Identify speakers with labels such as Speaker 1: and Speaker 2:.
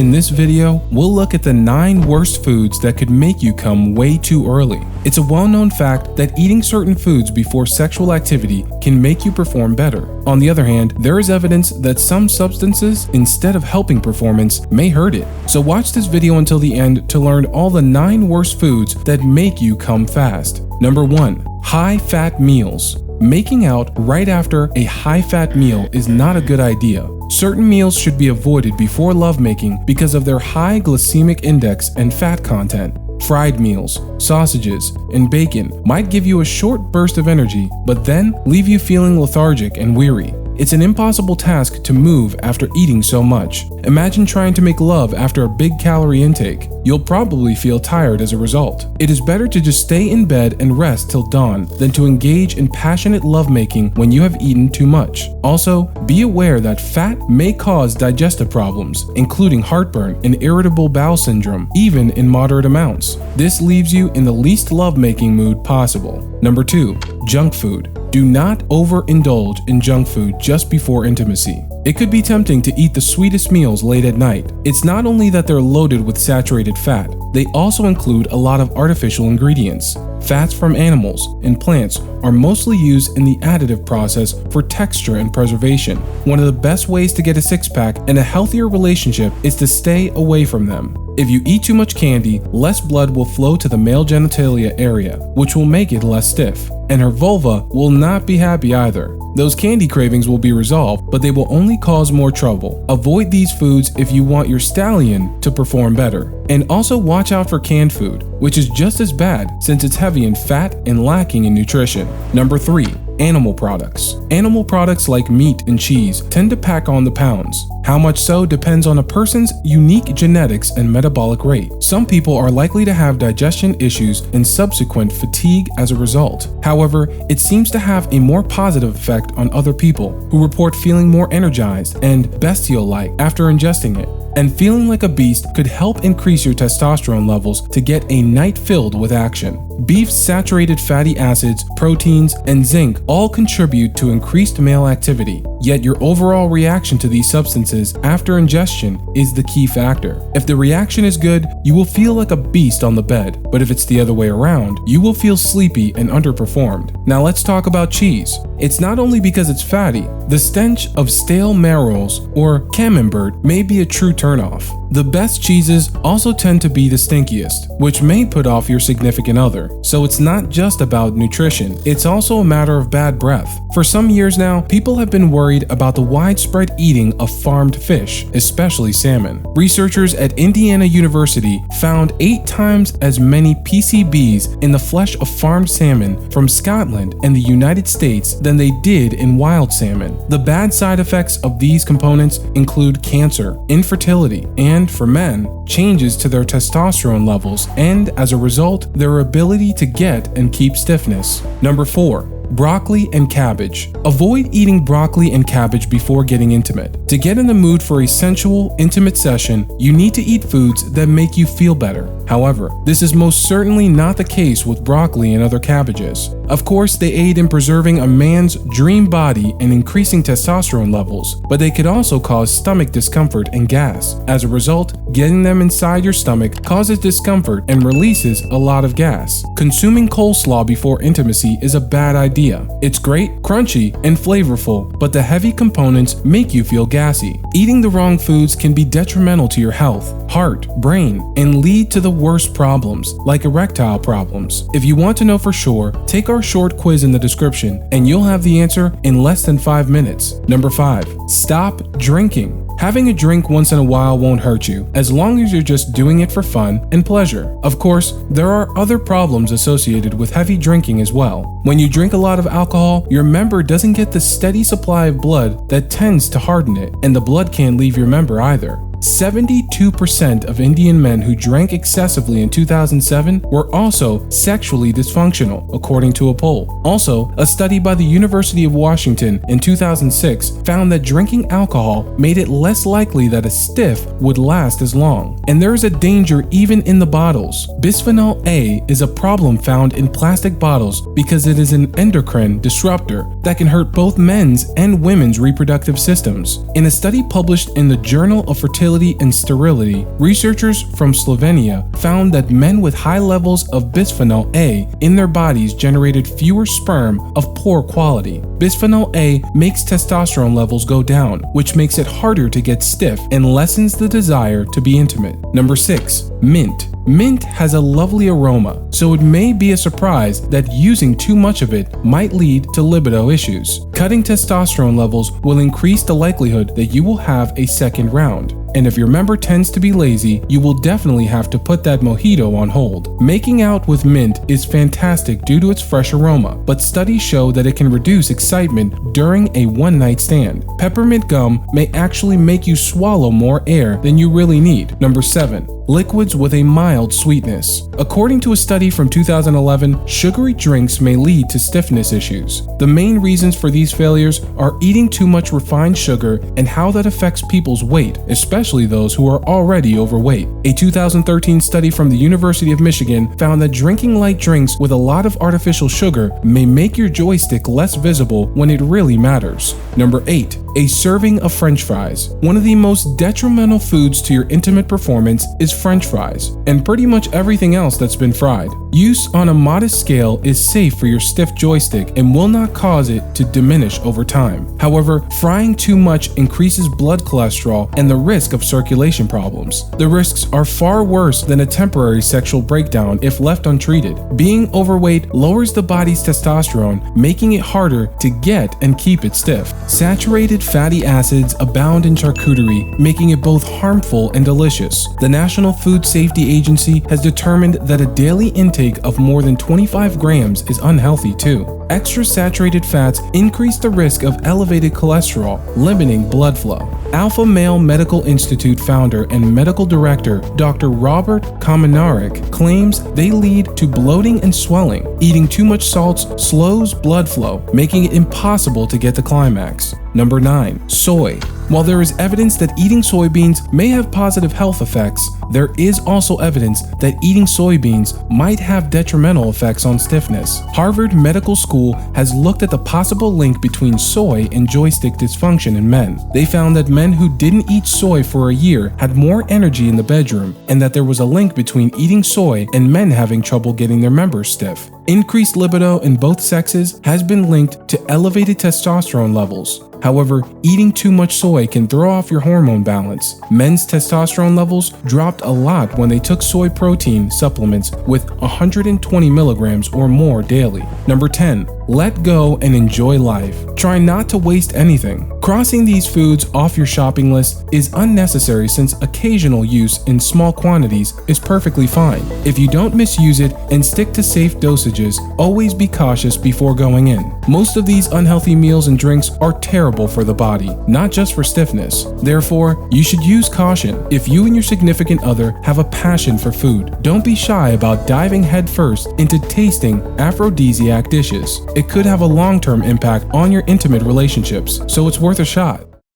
Speaker 1: In this video, we'll look at the 9 worst foods that could make you come way too early. It's a well-known fact that eating certain foods before sexual activity can make you perform better. On the other hand, there is evidence that some substances, instead of helping performance, may hurt it. So watch this video until the end to learn all the 9 worst foods that make you come fast. Number 1. High-fat meals. Making out right after a high-fat meal is not a good idea. Certain meals should be avoided before lovemaking because of their high glycemic index and fat content. Fried meals, sausages, and bacon might give you a short burst of energy, but then leave you feeling lethargic and weary. It's an impossible task to move after eating so much. Imagine trying to make love after a big calorie intake. You'll probably feel tired as a result. It is better to just stay in bed and rest till dawn than to engage in passionate lovemaking when you have eaten too much. Also, be aware that fat may cause digestive problems, including heartburn and irritable bowel syndrome, even in moderate amounts. This leaves you in the least lovemaking mood possible. Number 2. Junk food. Do not overindulge in junk food just before intimacy. It could be tempting to eat the sweetest meals late at night. It's not only that they're loaded with saturated fat, they also include a lot of artificial ingredients. Fats from animals and plants are mostly used in the additive process for texture and preservation. One of the best ways to get a six-pack and a healthier relationship is to stay away from them. If you eat too much candy, less blood will flow to the male genitalia area, which will make it less stiff. And her vulva will not be happy either. Those candy cravings will be resolved, but they will only cause more trouble. Avoid these foods if you want your stallion to perform better. And also watch out for canned food, which is just as bad since it's heavy in fat and lacking in nutrition. Number 3. Animal products. Animal products like meat and cheese tend to pack on the pounds. How much so depends on a person's unique genetics and metabolic rate. Some people are likely to have digestion issues and subsequent fatigue as a result. However, it seems to have a more positive effect on other people who report feeling more energized and bestial-like after ingesting it. And feeling like a beast could help increase your testosterone levels to get a night filled with action. Beef's saturated fatty acids, proteins, and zinc all contribute to increased male activity, yet your overall reaction to these substances after ingestion is the key factor. If the reaction is good, you will feel like a beast on the bed, but if it's the other way around, you will feel sleepy and underperformed. Now let's talk about cheese. It's not only because it's fatty. The stench of stale marrows or camembert may be a true turnoff. The best cheeses also tend to be the stinkiest, which may put off your significant other. So it's not just about nutrition, it's also a matter of bad breath. For some years now, people have been worried about the widespread eating of farmed fish, especially salmon. Researchers at Indiana University found 8 times as many PCBs in the flesh of farmed salmon from Scotland and the United States than they did in wild salmon. The bad side effects of these components include cancer, infertility, and for men, changes to their testosterone levels and, as a result, their ability to get and keep stiffness. Number 4. Broccoli and cabbage. Avoid eating broccoli and cabbage before getting intimate. To get in the mood for a sensual, intimate session, you need to eat foods that make you feel better. However, this is most certainly not the case with broccoli and other cabbages. Of course, they aid in preserving a man's dream body and increasing testosterone levels, but they could also cause stomach discomfort and gas. As a result, getting them inside your stomach causes discomfort and releases a lot of gas. Consuming coleslaw before intimacy is a bad idea. It's great, crunchy, and flavorful, but the heavy components make you feel gassy. Eating the wrong foods can be detrimental to your health, heart, brain, and lead to the worst problems, like erectile problems. If you want to know for sure, take our short quiz in the description, and you'll have the answer in less than 5 minutes. Number 5. Stop drinking. Having a drink once in a while won't hurt you, as long as you're just doing it for fun and pleasure. Of course, there are other problems associated with heavy drinking as well. When you drink a lot of alcohol, your member doesn't get the steady supply of blood that tends to harden it, and the blood can't leave your member either. 72% of Indian men who drank excessively in 2007 were also sexually dysfunctional, according to a poll. Also, a study by the University of Washington in 2006 found that drinking alcohol made it less likely that a stiff would last as long. And there is a danger even in the bottles. Bisphenol A is a problem found in plastic bottles because it is an endocrine disruptor that can hurt both men's and women's reproductive systems. In a study published in the Journal of Fertility fertility and sterility, researchers from Slovenia found that men with high levels of bisphenol A in their bodies generated fewer sperm of poor quality. Bisphenol A makes testosterone levels go down, which makes it harder to get stiff and lessens the desire to be intimate. Number 6. Mint. Mint has a lovely aroma, so it may be a surprise that using too much of it might lead to libido issues. Cutting testosterone levels will increase the likelihood that you will have a second round. And if your member tends to be lazy, you will definitely have to put that mojito on hold. Making out with mint is fantastic due to its fresh aroma, but studies show that it can reduce excitement during a one-night stand. Peppermint gum may actually make you swallow more air than you really need. Number 7. Liquids with a mild sweetness. According to a study from 2011, sugary drinks may lead to stiffness issues. The main reasons for these failures are eating too much refined sugar and how that affects people's weight, especially those who are already overweight. A 2013 study from the University of Michigan found that drinking light drinks with a lot of artificial sugar may make your joystick less visible when it really matters. Number 8. A serving of French fries. One of the most detrimental foods to your intimate performance is French fries, and pretty much everything else that's been fried. Use on a modest scale is safe for your stiff joystick and will not cause it to diminish over time. However, frying too much increases blood cholesterol and the risk of circulation problems. The risks are far worse than a temporary sexual breakdown if left untreated. Being overweight lowers the body's testosterone, making it harder to get and keep it stiff. Saturated fatty acids abound in charcuterie, making it both harmful and delicious. The National Food Safety Agency has determined that a daily intake of more than 25 grams is unhealthy too. Extra saturated fats increase the risk of elevated cholesterol, limiting blood flow. Alpha Male Medical Institute founder and medical director Dr. Robert Kominarik claims they lead to bloating and swelling. Eating too much salts slows blood flow, making it impossible to get to climax. Number 9. Soy. While there is evidence that eating soybeans may have positive health effects, there is also evidence that eating soybeans might have detrimental effects on stiffness. Harvard Medical School has looked at the possible link between soy and joystick dysfunction in men. They found that men who didn't eat soy for a year had more energy in the bedroom, and that there was a link between eating soy and men having trouble getting their members stiff. Increased libido in both sexes has been linked to elevated testosterone levels. However, eating too much soy can throw off your hormone balance. Men's testosterone levels dropped a lot when they took soy protein supplements with 120 milligrams or more daily. Number 10. Let go and enjoy life. Try not to waste anything. Crossing these foods off your shopping list is unnecessary since occasional use in small quantities is perfectly fine. If you don't misuse it and stick to safe dosages, always be cautious before going in. Most of these unhealthy meals and drinks are terrible for the body, not just for stiffness. Therefore, you should use caution. If you and your significant other have a passion for food, don't be shy about diving headfirst into tasting aphrodisiac dishes. It could have a long-term impact on your intimate relationships, so it's worth a shot.